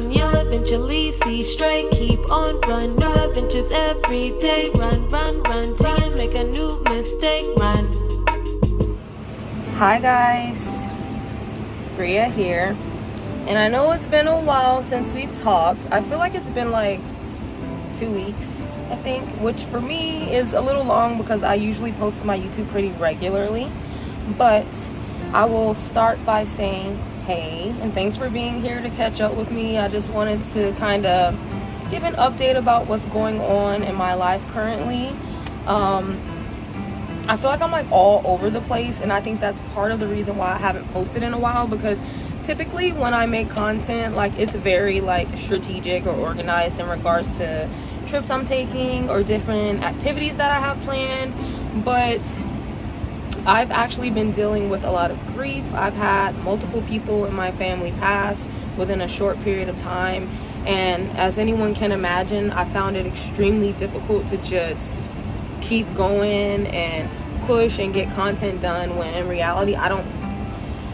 run, you'll eventually see straight. Keep on run, no adventures every day. Run, run, run, till you make a new mistake. Run. Hi guys, Bria here, and I know it's been a while since we've talked. I feel like it's been like 2 weeks, I think, which for me is a little long because I usually post to my YouTube pretty regularly. But I will start by saying hey, and thanks for being here to catch up with me. I just wanted to kind of give an update about what's going on in my life currently. I feel like I'm like all over the place, and I think that's part of the reason why I haven't posted in a while, because typically when I make content, like, it's very like strategic or organized in regards to trips I'm taking or different activities that I have planned. But I've actually been dealing with a lot of grief. I've had multiple people in my family pass within a short period of time, and as anyone can imagine, I found it extremely difficult to just keep going and push and get content done, when in reality I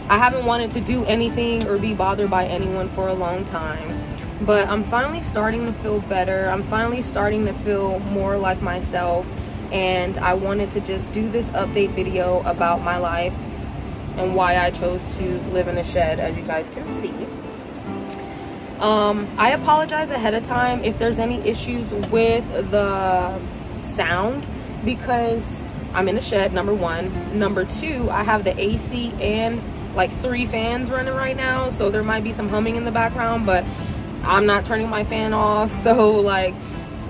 haven't wanted to do anything or be bothered by anyone for a long time. But I'm finally starting to feel better. I'm finally starting to feel more like myself, and I wanted to just do this update video about my life and why I chose to live in a shed, as you guys can see. I apologize ahead of time if there's any issues with the sound, because I'm in a shed, number one. Number two, I have the AC and like 3 fans running right now, so there might be some humming in the background, but I'm not turning my fan off. So like,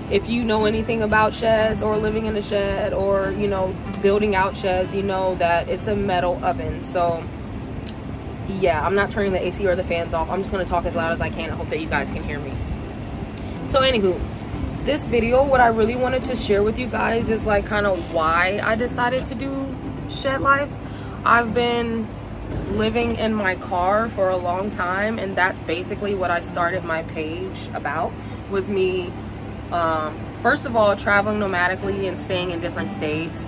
if you know anything about sheds or living in a shed or, you know, building out sheds, you know that it's a metal oven. So yeah, I'm not turning the AC or the fans off. I'm just going to talk as loud as I can. I hope that you guys can hear me. So anywho, this video, what I really wanted to share with you guys is like kind of why I decided to do shed life. I've been living in my car for a long time, and that's basically what I started my page about, was me first of all traveling nomadically and staying in different states.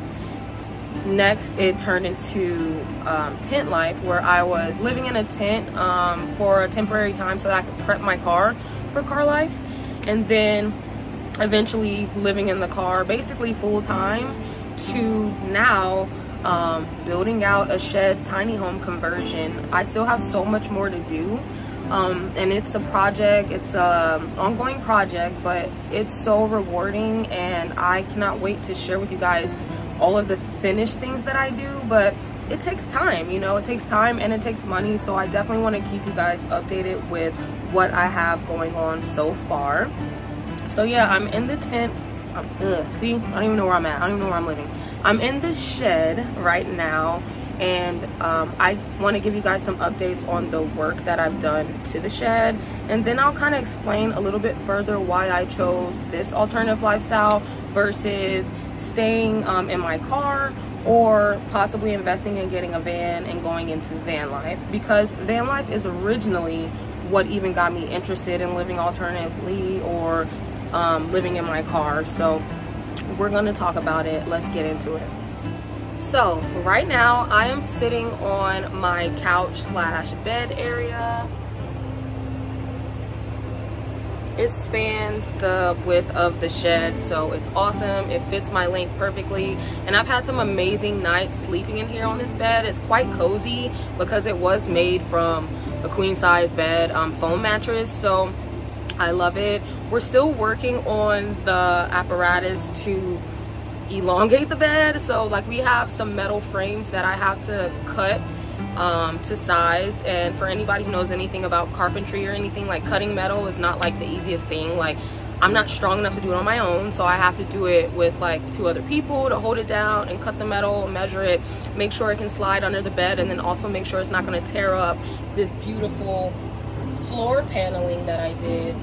Next, it turned into tent life, where I was living in a tent for a temporary time so that I could prep my car for car life, and then eventually living in the car basically full time, to now building out a shed tiny home conversion. I still have so much more to do, and it's a project, it's a ongoing project, but it's so rewarding, and I cannot wait to share with you guys all of the finished things that I do. But it takes time, you know, it takes time and it takes money, so I definitely want to keep you guys updated with what I have going on so far. So yeah, I'm in the tent. See, I don't even know where I'm at. I don't even know where I'm living. I'm in the shed right now, and I want to give you guys some updates on the work that I've done to the shed, and then I'll kind of explain a little bit further why I chose this alternative lifestyle versus staying in my car, or possibly investing in getting a van and going into van life, because van life is originally what even got me interested in living alternatively or living in my car. So we're going to talk about it. Let's get into it. So right now I am sitting on my couch slash bed area. It spans the width of the shed, so it's awesome. It fits my length perfectly, and I've had some amazing nights sleeping in here on this bed. It's quite cozy because it was made from a queen size bed foam mattress, so I love it. We're still working on the apparatus to elongate the bed, so like we have some metal frames that I have to cut to size, and for anybody who knows anything about carpentry or anything, like cutting metal is not like the easiest thing. Like, I'm not strong enough to do it on my own, so I have to do it with like 2 other people to hold it down and cut the metal, measure it, make sure it can slide under the bed, and then also make sure it's not going to tear up this beautiful floor paneling that I did,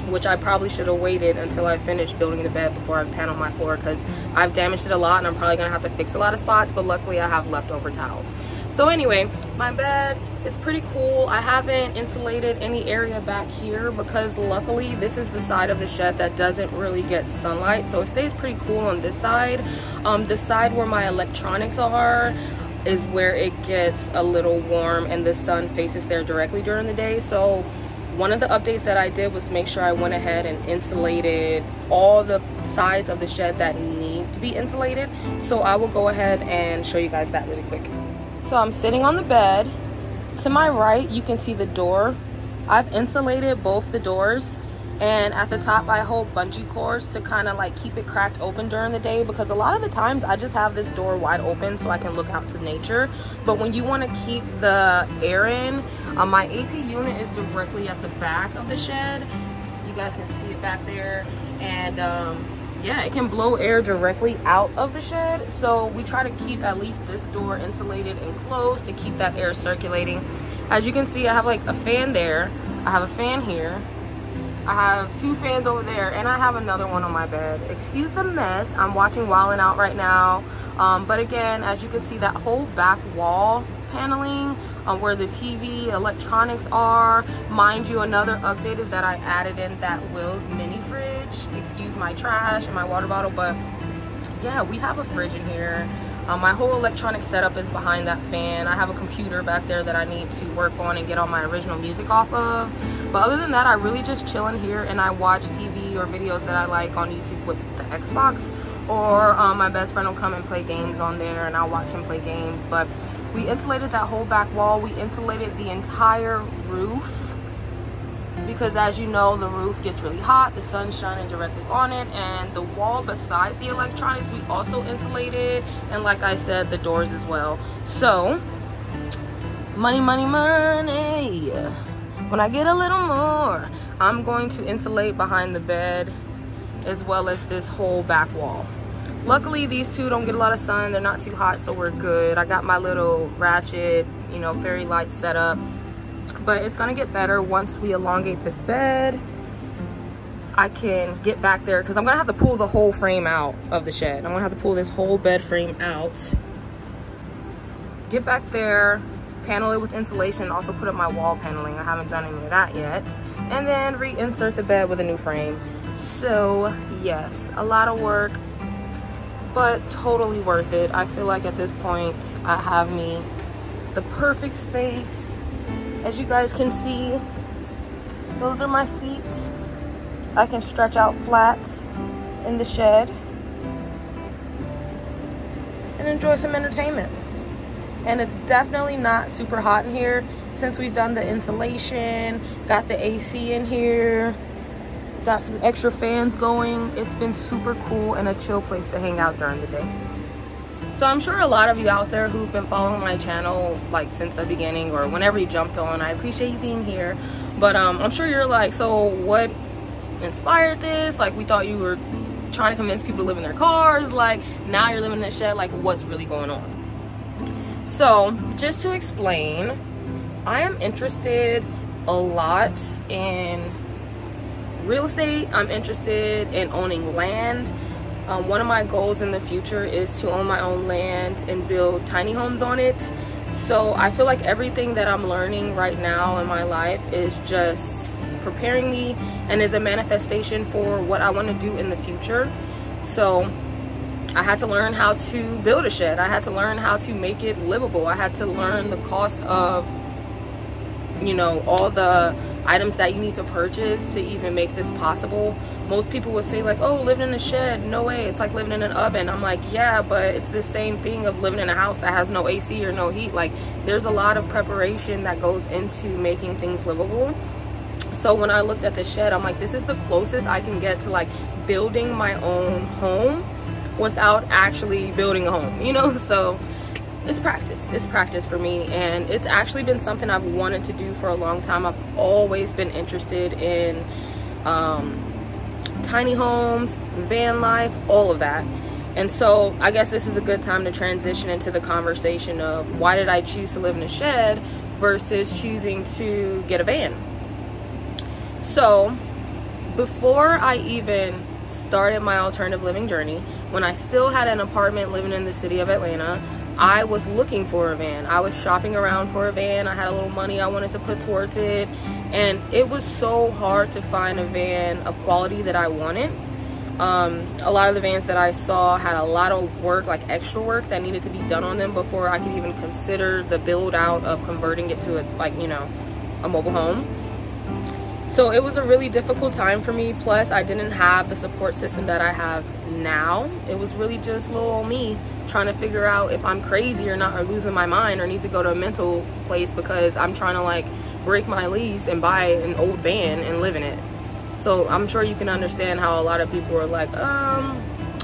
which I probably should have waited until I finished building the bed before I paneled my floor, because I've damaged it a lot and I'm probably gonna have to fix a lot of spots, but luckily I have leftover towels. So anyway, my bed is pretty cool. I haven't insulated any area back here because luckily this is the side of the shed that doesn't really get sunlight, so it stays pretty cool on this side. The side where my electronics are is where it gets a little warm and the sun faces there directly during the day. So One of the updates that I did was make sure I went ahead and insulated all the sides of the shed that need to be insulated. So I will go ahead and show you guys that really quick. So I'm sitting on the bed. To my right, you can see the door. I've insulated both the doors, and at the top I hold bungee cords to kind of like keep it cracked open during the day, because a lot of the times I just have this door wide open so I can look out to nature. But when you want to keep the air in, my AC unit is directly at the back of the shed. You guys can see it back there, and yeah, it can blow air directly out of the shed. So we try to keep at least this door insulated and closed to keep that air circulating. As you can see, I have like a fan there, I have a fan here, I have 2 fans over there, and I have another one on my bed. Excuse the mess. I'm watching Wildin' Out right now. But again, as you can see, that whole back wall paneling where the TV electronics are. Mind you, another update is that I added in that Will's mini fridge. Excuse my trash and my water bottle, but yeah, we have a fridge in here. My whole electronic setup is behind that fan. I have a computer back there that I need to work on and get all my original music off of. But other than that, I really just chill in here and I watch TV or videos that I like on YouTube with the Xbox. Or my best friend will come and play games on there and I'll watch him play games. But we insulated that whole back wall. We insulated the entire roof, because as you know, the roof gets really hot, the sun's shining directly on it, and the wall beside the electronics we also insulated, and like I said, the doors as well. So money, money, money. When I get a little more, I'm going to insulate behind the bed as well as this whole back wall. Luckily, these two don't get a lot of sun, they're not too hot, so we're good. I got my little ratchet, you know, fairy lights set up. But it's gonna get better once we elongate this bed. I can get back there, because I'm gonna have to pull the whole frame out of the shed. I'm gonna have to pull this whole bed frame out, get back there, panel it with insulation, also put up my wall paneling. I haven't done any of that yet. And then reinsert the bed with a new frame. So yes, a lot of work, but totally worth it. I feel like at this point I have me the perfect space. As you guys can see, those are my feet. I can stretch out flat in the shed and enjoy some entertainment. And it's definitely not super hot in here since we've done the insulation, got the AC in here, got some extra fans going. It's been super cool and a chill place to hang out during the day. So I'm sure a lot of you out there who've been following my channel like since the beginning or whenever you jumped on, I appreciate you being here. But I'm sure you're like, so what inspired this? Like, we thought you were trying to convince people to live in their cars. Like, now you're living in a shed. Like, what's really going on? So just to explain, I am interested a lot in real estate. I'm interested in owning land. One of my goals in the future is to own my own land and build tiny homes on it. So I feel like everything that I'm learning right now in my life is just preparing me and is a manifestation for what I want to do in the future. So I had to learn how to build a shed. I had to learn how to make it livable. I had to learn the cost of, you know, all the items that you need to purchase to even make this possible. Most people would say like, oh, living in a shed, no way, it's like living in an oven. I'm like, yeah, but it's the same thing of living in a house that has no AC or no heat. Like, there's a lot of preparation that goes into making things livable. So when I looked at the shed, I'm like, this is the closest I can get to like building my own home without actually building a home, you know? So it's practice for me, and it's actually been something I've wanted to do for a long time. I've always been interested in tiny homes, van life, all of that. And so I guess this is a good time to transition into the conversation of why did I choose to live in a shed versus choosing to get a van. So before I even started my alternative living journey, when I still had an apartment living in the city of Atlanta, I was looking for a van. I was shopping around for a van. I had a little money I wanted to put towards it, and it was so hard to find a van of quality that I wanted. A lot of the vans that I saw had a lot of work, like extra work that needed to be done on them before I could even consider the build out of converting it to a, like, you know, a mobile home. So it was a really difficult time for me. Plus, I didn't have the support system that I have now. It was really just little old me trying to figure out if I'm crazy or not, or losing my mind, or need to go to a mental place because I'm trying to like break my lease and buy an old van and live in it. So I'm sure you can understand how a lot of people are like,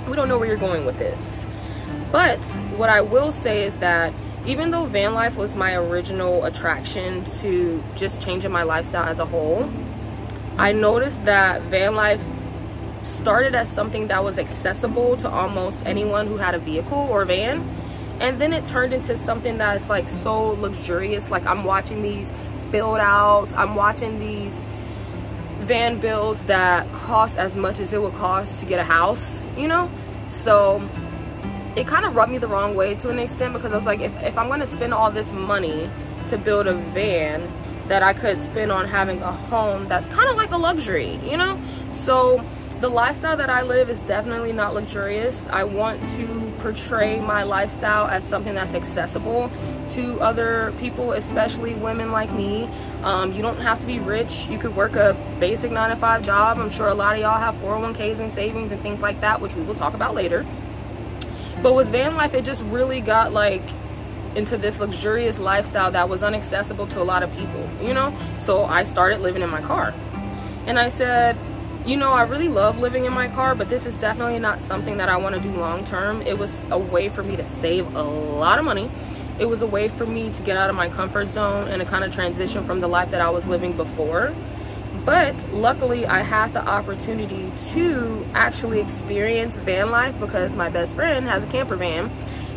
we don't know where you're going with this. But what I will say is that even though van life was my original attraction to just changing my lifestyle as a whole, I noticed that van life started as something that was accessible to almost anyone who had a vehicle or van, and then it turned into something that's like so luxurious. Like, I'm watching these build outs, I'm watching these van bills that cost as much as it would cost to get a house, you know? So it kind of rubbed me the wrong way to an extent, because I was like, if I'm going to spend all this money to build a van that I could spend on having a home that's kind of like a luxury, you know? So the lifestyle that I live is definitely not luxurious. I want to portray my lifestyle as something that's accessible to other people, especially women like me. You don't have to be rich. You could work a basic 9-to-5 job. I'm sure a lot of y'all have 401ks and savings and things like that, which we will talk about later. But with van life, it just really got like into this luxurious lifestyle that was inaccessible to a lot of people, you know? So I started living in my car. And I said, you know, I really love living in my car, but this is definitely not something that I want to do long term. It was a way for me to save a lot of money. It was a way for me to get out of my comfort zone and to kind of transition from the life that I was living before. But luckily, I had the opportunity to actually experience van life because my best friend has a camper van,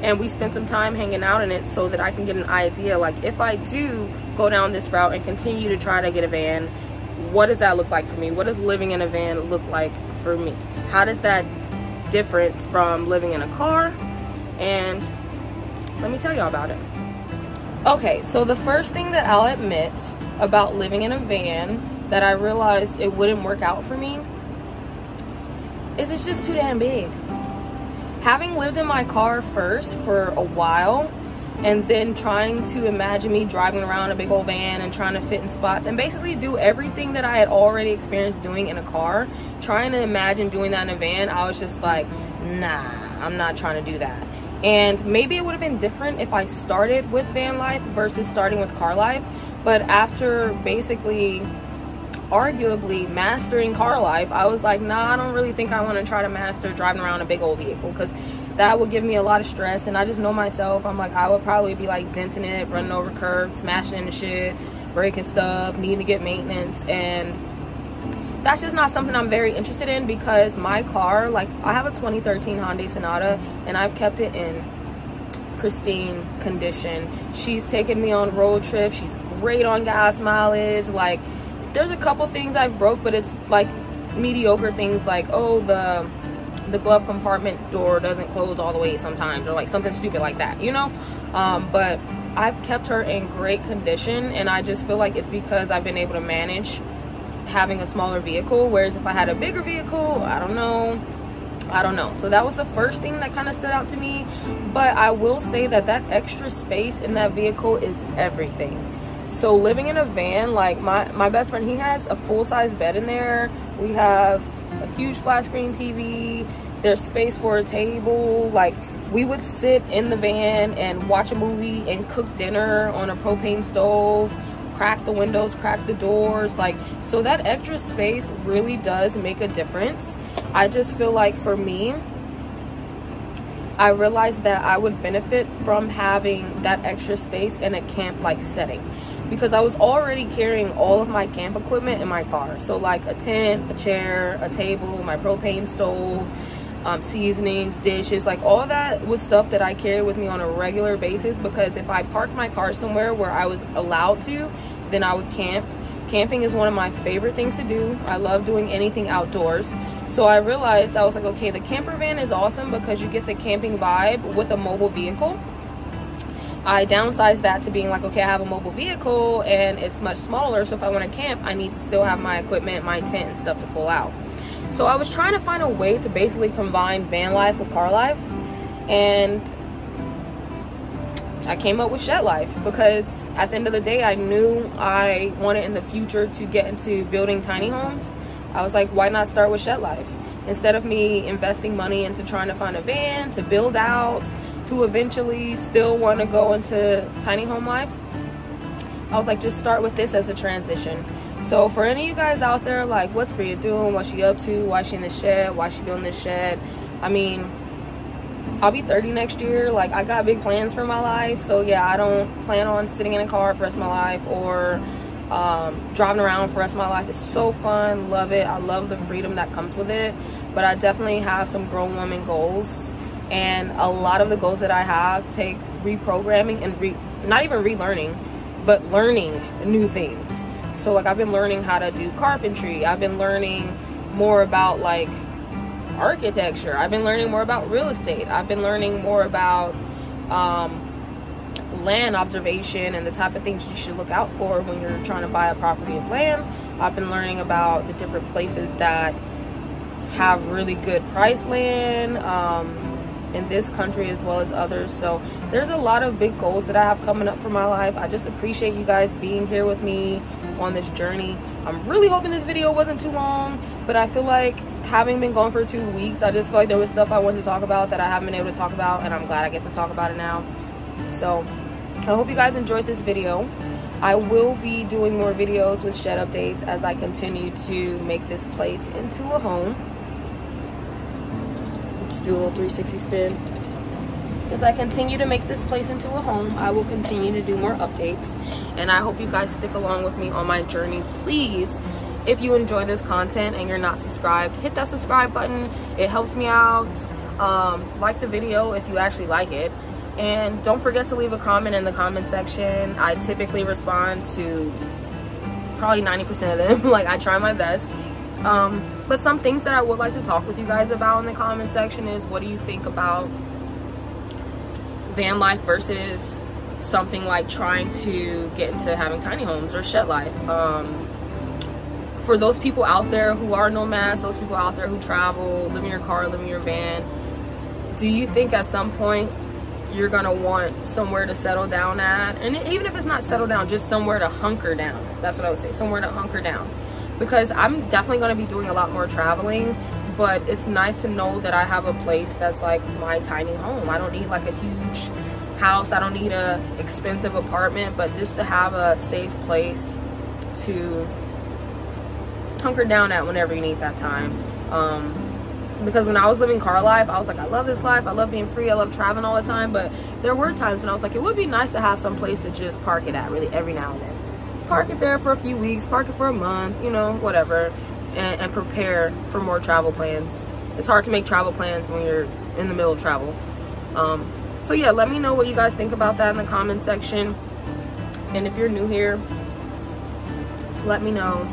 and we spent some time hanging out in it so that I can get an idea, like, if I do go down this route and continue to try to get a van, what does that look like for me? What does living in a van look like for me? How does that difference from living in a car? And let me tell y'all about it. Okay, so the first thing that I'll admit about living in a van that I realized it wouldn't work out for me is it's just too damn big. Having lived in my car first for a while, and then trying to imagine me driving around a big old van and trying to fit in spots and basically do everything that I had already experienced doing in a car, trying to imagine doing that in a van, I was just like, nah, I'm not trying to do that. And maybe it would have been different if I started with van life versus starting with car life. But after basically arguably mastering car life, I was like, nah, I don't really think I want to try to master driving around a big old vehicle, because that would give me a lot of stress. And I just know myself, I'm like, I would probably be like denting it, running over curves, smashing into shit, breaking stuff, needing to get maintenance. And that's just not something I'm very interested in, because my car, like, I have a 2013 Hyundai Sonata and I've kept it in pristine condition. She's taken me on road trips. She's great on gas mileage. Like, there's a couple things I've broke, but it's like mediocre things, like, oh, the glove compartment door doesn't close all the way sometimes, or like something stupid like that, you know? But I've kept her in great condition, and I just feel like it's because I've been able to manage having a smaller vehicle, whereas if I had a bigger vehicle, I don't know. So that was the first thing that kind of stood out to me. But I will say that that extra space in that vehicle is everything. So living in a van, like my best friend, he has a full-size bed in there. We have a huge flat screen TV. There's space for a table. Like, we would sit in the van and watch a movie and cook dinner on a propane stove, crack the windows, crack the doors. Like, so that extra space really does make a difference. I just feel like for me, I realized that I would benefit from having that extra space in a camp-like setting, because I was already carrying all of my camp equipment in my car. So like a tent, a chair, a table, my propane stove, seasonings, dishes, like all that was stuff that I carry with me on a regular basis, because if I parked my car somewhere where I was allowed to, then I would camp. Camping is one of my favorite things to do. I love doing anything outdoors. So I realized, I was like, okay, the camper van is awesome because you get the camping vibe with a mobile vehicle. I downsized that to being like, okay, I have a mobile vehicle and it's much smaller, so if I want to camp, I need to still have my equipment, my tent and stuff to pull out. So I was trying to find a way to basically combine van life with car life, and I came up with Shed Life, because at the end of the day, I knew I wanted in the future to get into building tiny homes. I was like, why not start with Shed Life? Instead of me investing money into trying to find a van, to build out, to eventually still want to go into tiny home life, I was like, just start with this as a transition. So for any of you guys out there, like, what's Bria doing? What's she up to? Why is she in the shed? Why is she building this shed? I mean, I'll be 30 next year. Like, I got big plans for my life. So yeah, I don't plan on sitting in a car for the rest of my life or driving around for the rest of my life. It's so fun. Love it. I love the freedom that comes with it. But I definitely have some grown woman goals. And a lot of the goals that I have take reprogramming and not even relearning, but learning new things. So like, I've been learning how to do carpentry. I've been learning more about like architecture. I've been learning more about real estate. I've been learning more about land observation and the type of things you should look out for when you're trying to buy a property of land. I've been learning about the different places that have really good price land in this country as well as others. So there's a lot of big goals that I have coming up for my life. I just appreciate you guys being here with me on this journey. I'm really hoping this video wasn't too long, but I feel like having been gone for 2 weeks, I just feel like there was stuff I wanted to talk about that I haven't been able to talk about, and I'm glad I get to talk about it now. So I hope you guys enjoyed this video. I will be doing more videos with shed updates as I continue to make this place into a home. Just do a little 360 spin. As I continue to make this place into a home, I will continue to do more updates, and I hope you guys stick along with me on my journey. Please, if you enjoy this content and you're not subscribed, hit that subscribe button. It helps me out. Like the video if you actually like it, and don't forget to leave a comment in the comment section. I typically respond to probably 90% of them. Like, I try my best. But some things that I would like to talk with you guys about in the comment section is, what do you think about van life versus something like trying to get into having tiny homes or shed life? For those people out there who are nomads, those people out there who travel, live in your car, live in your van, do you think at some point you're gonna want somewhere to settle down at? And even if it's not settle down, just somewhere to hunker down. That's what I would say, somewhere to hunker down. Because I'm definitely gonna be doing a lot more traveling, but it's nice to know that I have a place that's like my tiny home. I don't need like a huge house. I don't need a expensive apartment, but just to have a safe place to hunker down at whenever you need that time. Because when I was living car life, I was like, I love this life. I love being free. I love traveling all the time. But there were times when I was like, it would be nice to have some place to just park it at, really, every now and then. Park it there for a few weeks, park it for a month, you know, whatever. And prepare for more travel plans. It's hard to make travel plans when you're in the middle of travel. So yeah, let me know what you guys think about that in the comment section. And if you're new here, let me know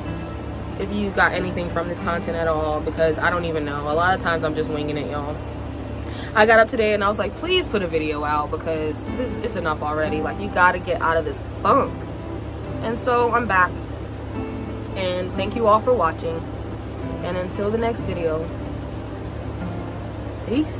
if you got anything from this content at all, because I don't even know. A lot of times I'm just winging it, y'all. I got up today and I was like, please put a video out, because it's enough already. Like, you gotta get out of this funk. And so I'm back. And thank you all for watching. And until the next video, peace.